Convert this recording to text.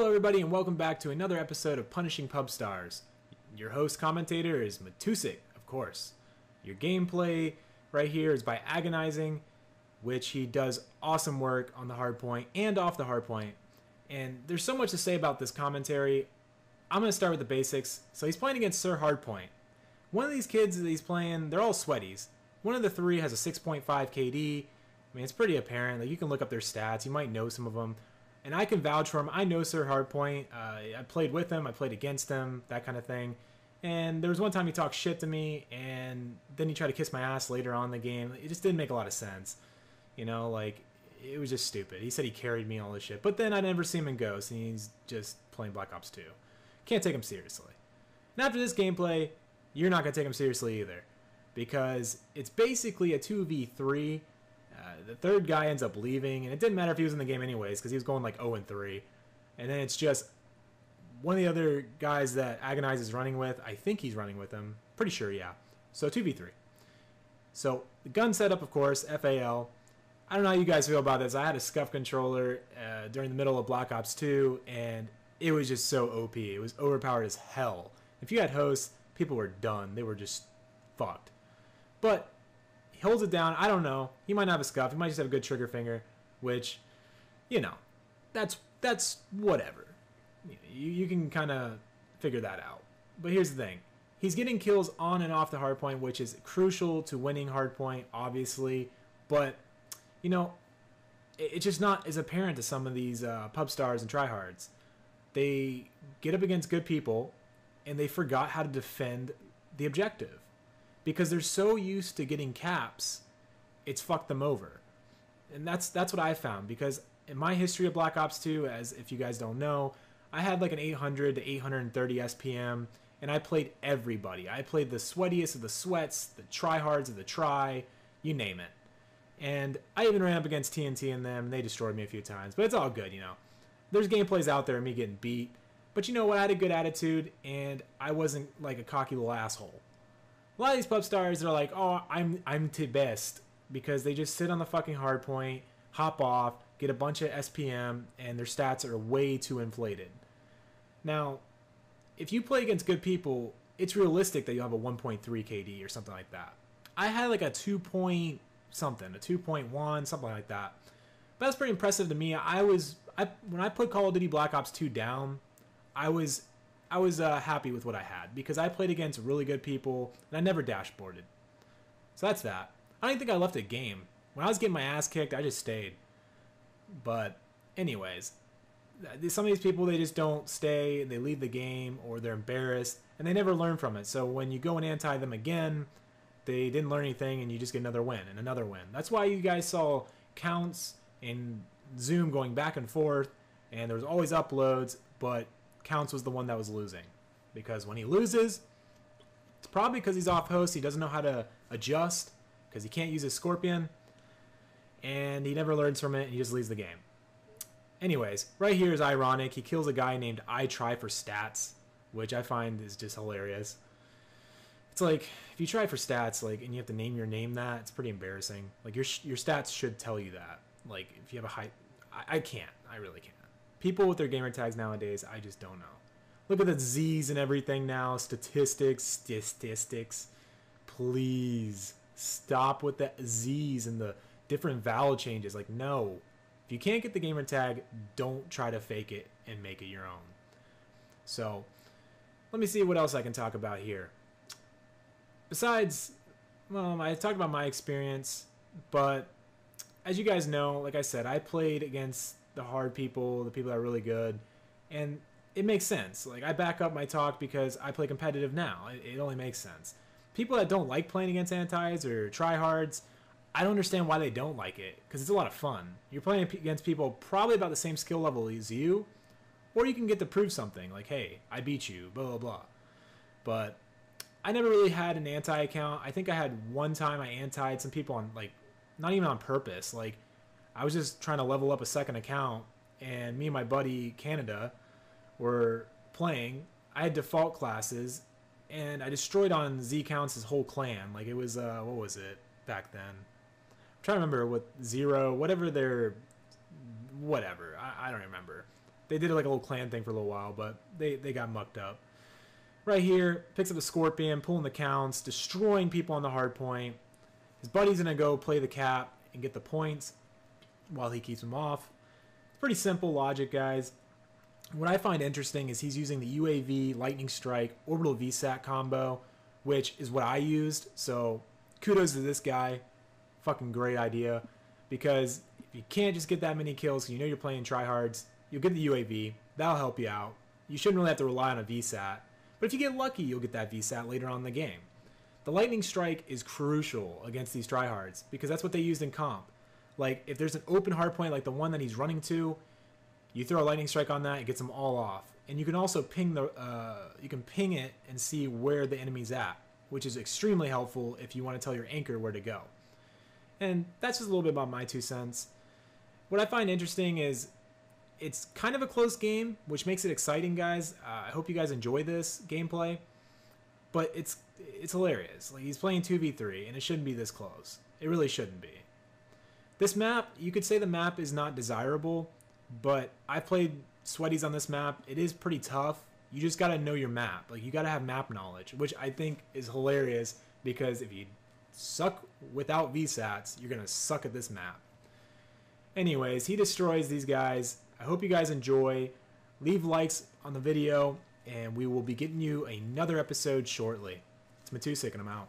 Hello everybody and welcome back to another episode of Punishing Pub Stars. Your host commentator is Matusik, of course. Your gameplay right here is by Agonizing, which he does awesome work on the hardpoint and off the hardpoint. And there's so much to say about this commentary. I'm going to start with the basics. So he's playing against Sir Hardpoint. One of these kids that he's playing, they're all sweaties. One of the three has a 6.5 KD. I mean, it's pretty apparent. Like, you can look up their stats. You might know some of them. And I can vouch for him. I know Sir Hardpoint. I played with him. I played against him. That kind of thing. And there was one time he talked shit to me. And then he tried to kiss my ass later on in the game. It just didn't make a lot of sense. You know, like, it was just stupid. He said he carried me and all this shit. But then I never see him in Ghost. And he's just playing Black Ops 2. Can't take him seriously. And after this gameplay, you're not going to take him seriously either. Because it's basically a 2v3. The third guy ends up leaving, and it didn't matter if he was in the game anyways, because he was going like 0-3. And then it's just one of the other guys that Agonize is running with. I think he's running with him. Pretty sure, yeah. So 2v3. So the gun setup, of course, FAL. I don't know how you guys feel about this. I had a SCUF controller during the middle of Black Ops 2, and it was just so OP. It was overpowered as hell. If you had hosts, people were done. They were just fucked. But he holds it down. I don't know. He might not have a SCUF. He might just have a good trigger finger, which, you know, that's whatever. You can kind of figure that out. But here's the thing. He's getting kills on and off the hardpoint, which is crucial to winning hardpoint, obviously. But, you know, it's just not as apparent to some of these pub stars and tryhards. They get up against good people, and they forgot how to defend the objective. Because they're so used to getting caps, it's fucked them over. And that's what I found. Because in my history of Black Ops 2, as if you guys don't know, I had like an 800 to 830 SPM, and I played everybody. I played the sweatiest of the sweats, the tryhards of the try, you name it. And I even ran up against TNT in them, and they destroyed me a few times. But it's all good, you know. There's gameplays out there of me getting beat. But you know what? I had a good attitude, and I wasn't like a cocky little asshole. A lot of these pub stars are like, oh, I'm the best, because they just sit on the fucking hard point, hop off, get a bunch of SPM, and their stats are way too inflated. Now, if you play against good people, it's realistic that you have a 1.3 KD or something like that. I had like a 2 point something, a 2.1, something like that. But that's pretty impressive to me. When I put Call of Duty Black Ops 2 down, I was happy with what I had, because I played against really good people, and I never dashboarded. So that's that. I don't even think I left a game. When I was getting my ass kicked, I just stayed. But anyways, some of these people, they just don't stay, they leave the game, or they're embarrassed, and they never learn from it. So when you go and anti them again, they didn't learn anything, and you just get another win and another win. That's why you guys saw counts and Zoom going back and forth, and there was always uploads, but Counts was the one that was losing. Because when he loses, it's probably because he's off host. He doesn't know how to adjust, because he can't use his Scorpion, and he never learns from it, and he just leaves the game. Anyways, right here is ironic. He kills a guy named I Try for Stats, which I find is just hilarious. It's like, if you try for stats, like, and you have to name your name that, it's pretty embarrassing. Like, your stats should tell you that. Like, if you have a high... I can't. I really can't. People with their gamer tags nowadays, I just don't know. Look at the Z's and everything now. Statistics. Please stop with the Z's and the different vowel changes. Like, no. If you can't get the gamer tag, don't try to fake it and make it your own. So, let me see what else I can talk about here. Besides, well, I talked about my experience, but as you guys know, like I said, I played against the hard people, the people that are really good, and it makes sense. Like, I back up my talk because I play competitive now. It only makes sense. People that don't like playing against antis or tryhards, I don't understand why they don't like it, because it's a lot of fun. You're playing against people probably about the same skill level as you, or you can get to prove something, like, hey, I beat you, blah, blah, blah. But I never really had an anti account. I think I had one time I antied some people on, like, not even on purpose. Like, I was just trying to level up a second account, and me and my buddy Canada were playing. I had default classes, and I destroyed on Z Counts' whole clan. Like, it was, what was it back then? I'm trying to remember what Zero, whatever their, whatever. I don't remember. They did like a little clan thing for a little while, but they got mucked up. Right here, picks up the Scorpion, pulling the counts, destroying people on the hard point. His buddy's going to go play the cap and get the points while he keeps him off. It's pretty simple logic, guys. What I find interesting is he's using the UAV, Lightning Strike, Orbital VSAT combo, which is what I used. So kudos to this guy. Fucking great idea. Because if you can't just get that many kills, you know you're playing tryhards, you'll get the UAV. That'll help you out. You shouldn't really have to rely on a VSAT. But if you get lucky, you'll get that VSAT later on in the game. The Lightning Strike is crucial against these tryhards because that's what they used in comp. Like, if there's an open hardpoint like the one that he's running to, you throw a Lightning Strike on that, it gets them all off. And you can also ping ping it and see where the enemy's at, which is extremely helpful if you want to tell your anchor where to go. And that's just a little bit about my 2 cents. What I find interesting is it's kind of a close game, which makes it exciting, guys. I hope you guys enjoy this gameplay, but it's hilarious. Like, he's playing 2v3, and it shouldn't be this close. It really shouldn't be. This map, you could say the map is not desirable, but I played sweaties on this map. It is pretty tough. You just got to know your map. Like, you got to have map knowledge, which I think is hilarious because if you suck without VSATs, you're going to suck at this map. Anyways, he destroys these guys. I hope you guys enjoy. Leave likes on the video, and we will be getting you another episode shortly. It's Matusik, and I'm out.